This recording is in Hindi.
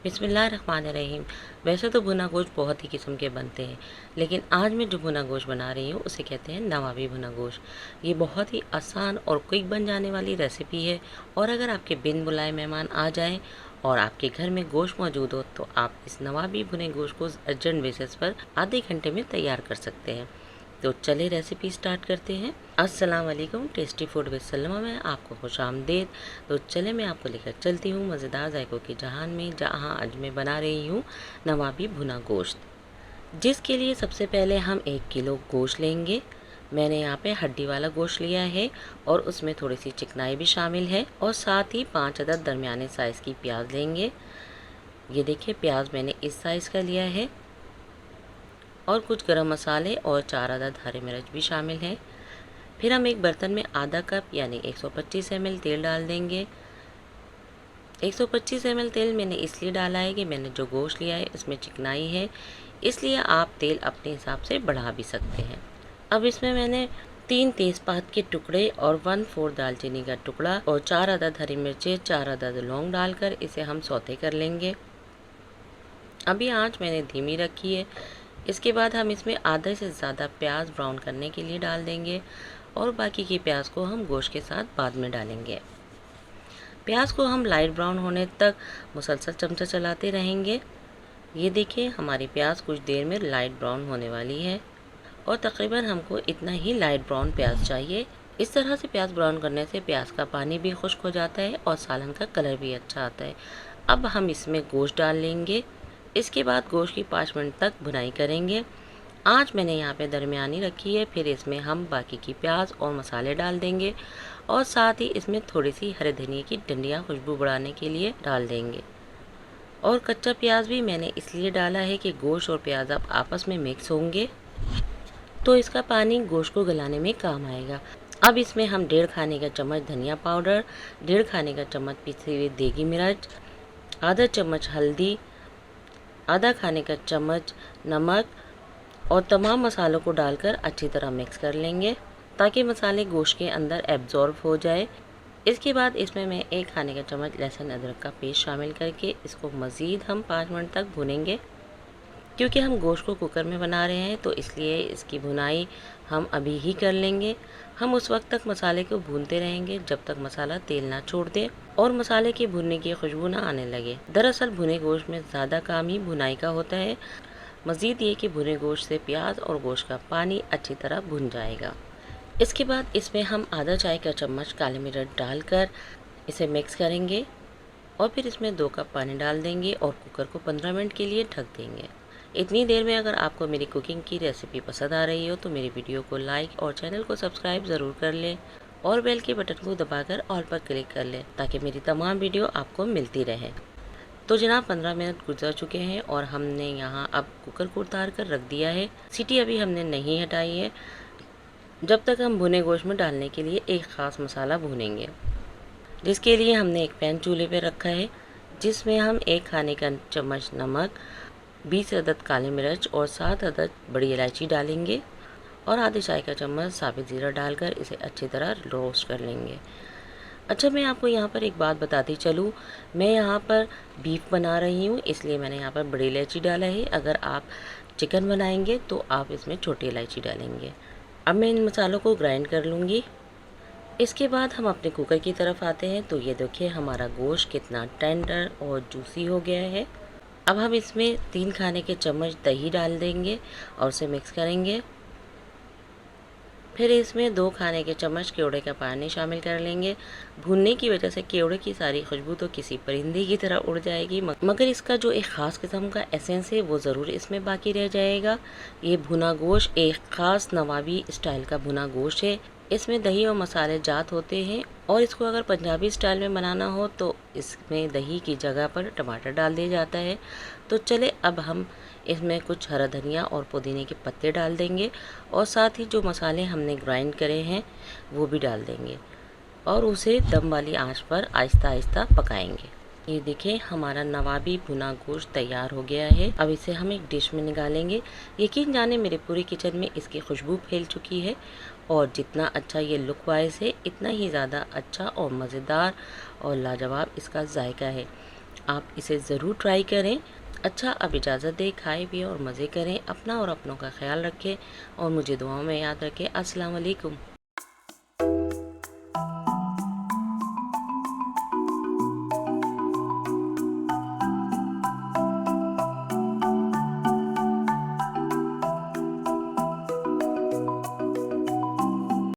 बिस्मिल्लाहिर्रहमानिर्रहीम। वैसे तो भुना गोश्त बहुत ही किस्म के बनते हैं, लेकिन आज मैं जो भुना गोश्त बना रही हूँ उसे कहते हैं नवाबी भुना गोश्त। ये बहुत ही आसान और क्विक बन जाने वाली रेसिपी है, और अगर आपके बिन बुलाए मेहमान आ जाएं और आपके घर में गोश्त मौजूद हो तो आप इस नवाबी भुने गोश्त को अर्जेंट बेसिस पर आधे घंटे में तैयार कर सकते हैं। तो चले रेसिपी स्टार्ट करते हैं। अस्सलाम वालेकुम, टेस्टी फूड विद सलमा में आपको खुशामदीद। तो चले मैं आपको लेकर चलती हूँ मज़ेदार जायकों के जहान में, जहाँ आज मैं बना रही हूँ नवाबी भुना गोश्त। जिसके लिए सबसे पहले हम 1 किलो गोश्त लेंगे। मैंने यहाँ पे हड्डी वाला गोश्त लिया है और उसमें थोड़ी सी चिकनाई भी शामिल है, और साथ ही 5 अदद दरमियाने साइज़ की प्याज लेंगे। ये देखिए प्याज मैंने इस साइज़ का लिया है, और कुछ गरम मसाले और 4 अदद हरी मिर्च भी शामिल हैं। फिर हम एक बर्तन में आधा कप यानी 125 ml तेल डाल देंगे। 125 ml तेल मैंने इसलिए डाला है कि मैंने जो गोश्त लिया है इसमें चिकनाई है, इसलिए आप तेल अपने हिसाब से बढ़ा भी सकते हैं। अब इसमें मैंने 3 तेज़पात के टुकड़े और 1/4 दालचीनी का टुकड़ा और 4 अदद हरी मिर्चें, 4 अदद लौंग डालकर इसे हम सौते कर लेंगे। अभी आंच मैंने धीमी रखी है। इसके बाद हम इसमें आधे से ज़्यादा प्याज ब्राउन करने के लिए डाल देंगे, और बाकी की प्याज को हम गोश्त के साथ बाद में डालेंगे। प्याज को हम लाइट ब्राउन होने तक मुसलसल चमचा चलाते रहेंगे। ये देखिए हमारी प्याज कुछ देर में लाइट ब्राउन होने वाली है, और तकरीबन हमको इतना ही लाइट ब्राउन प्याज चाहिए। इस तरह से प्याज ब्राउन करने से प्याज का पानी भी खुश्क हो जाता है और सालन का कलर भी अच्छा आता है। अब हम इसमें गोश्त डाल लेंगे। इसके बाद गोश्त की 5 मिनट तक भुनाई करेंगे। आंच मैंने यहाँ पे दरमियानी रखी है। फिर इसमें हम बाकी की प्याज और मसाले डाल देंगे, और साथ ही इसमें थोड़ी सी हरे धनिए की डंडियाँ खुशबू बढ़ाने के लिए डाल देंगे। और कच्चा प्याज भी मैंने इसलिए डाला है कि गोश्त और प्याज अब आपस में मिक्स होंगे तो इसका पानी गोश्त को गलाने में काम आएगा। अब इसमें हम 1.5 खाने का चम्मच धनिया पाउडर, 1.5 खाने का चम्मच पिसी हुई देगी मिर्च, आधा चम्मच हल्दी, आधा खाने का चम्मच नमक और तमाम मसालों को डालकर अच्छी तरह मिक्स कर लेंगे ताकि मसाले गोश्त के अंदर एब्जॉर्ब हो जाए। इसके बाद इसमें मैं 1 खाने का चम्मच लहसुन अदरक का पेस्ट शामिल करके इसको मज़ीद हम 5 मिनट तक भुनेंगे। क्योंकि हम गोश्त को कुकर में बना रहे हैं तो इसलिए इसकी भुनाई हम अभी ही कर लेंगे। हम उस वक्त तक मसाले को भूनते रहेंगे जब तक मसाला तेल ना छोड़ दे और मसाले की भुनने की खुशबू ना आने लगे। दरअसल भुने गोश्त में ज़्यादा काम ही भुनाई का होता है। मज़ीद ये कि भुने गोश्त से प्याज और गोश्त का पानी अच्छी तरह भुन जाएगा। इसके बाद इसमें हम आधा चाय का चम्मच काली मिर्च डालकर इसे मिक्स करेंगे, और फिर इसमें 2 कप पानी डाल देंगे और कुकर को 15 मिनट के लिए ढक देंगे। इतनी देर में अगर आपको मेरी कुकिंग की रेसिपी पसंद आ रही हो तो मेरी वीडियो को लाइक और चैनल को सब्सक्राइब ज़रूर कर लें, और बेल के बटन को दबाकर ऑल पर क्लिक कर लें ताकि मेरी तमाम वीडियो आपको मिलती रहे। तो जनाब 15 मिनट गुजर चुके हैं और हमने यहाँ अब कुकर को उतार कर रख दिया है। सीटी अभी हमने नहीं हटाई है, जब तक हम भुने गोश्त में डालने के लिए एक ख़ास मसाला भूनेंगे, जिसके लिए हमने एक पैन चूल्हे पर रखा है जिसमें हम 1 खाने का चम्मच नमक, 20 अदद काली मिर्च और 7 अदद बड़ी इलायची डालेंगे, और आधे चाय का चम्मच साबित ज़ीरा डालकर इसे अच्छी तरह रोस्ट कर लेंगे। अच्छा, मैं आपको यहाँ पर एक बात बताती चलूँ, मैं यहाँ पर बीफ बना रही हूँ इसलिए मैंने यहाँ पर बड़ी इलायची डाला है। अगर आप चिकन बनाएंगे तो आप इसमें छोटी इलायची डालेंगे। अब मैं इन मसालों को ग्राइंड कर लूँगी। इसके बाद हम अपने कुकर की तरफ आते हैं। तो ये देखिए हमारा गोश्त कितना टेंडर और जूसी हो गया है। अब हम इसमें 3 खाने के चम्मच दही डाल देंगे और उसे मिक्स करेंगे। फिर इसमें 2 खाने के चम्मच केवड़े का पानी शामिल कर लेंगे। भूनने की वजह से केवड़े की सारी खुशबू तो किसी परिंदे की तरह उड़ जाएगी, मगर इसका जो एक ख़ास किस्म का एसेंस है वो ज़रूर इसमें बाकी रह जाएगा। ये भुना गोश्त एक ख़ास नवाबी स्टाइल का भुना गोश्त है। इसमें दही और मसाले जात होते हैं, और इसको अगर पंजाबी स्टाइल में बनाना हो तो इसमें दही की जगह पर टमाटर डाल दिया जाता है। तो चले अब हम इसमें कुछ हरा धनिया और पुदीने के पत्ते डाल देंगे, और साथ ही जो मसाले हमने ग्राइंड करे हैं वो भी डाल देंगे, और उसे दम वाली आंच पर आहिस्ता आहिस्ता पकाएंगे। ये देखिए हमारा नवाबी भुना गोश्त तैयार हो गया है। अब इसे हम एक डिश में निकालेंगे। यकीन जाने मेरे पूरे किचन में इसकी खुशबू फैल चुकी है, और जितना अच्छा ये लुक वाइज है इतना ही ज़्यादा अच्छा और मज़ेदार और लाजवाब इसका जायका है। आप इसे ज़रूर ट्राई करें। अच्छा, अब इजाज़त दें, खाएँ पिएँ और मज़े करें। अपना और अपनों का ख्याल रखें और मुझे दुआओं में याद रखें। अस्सलाम वालेकुम।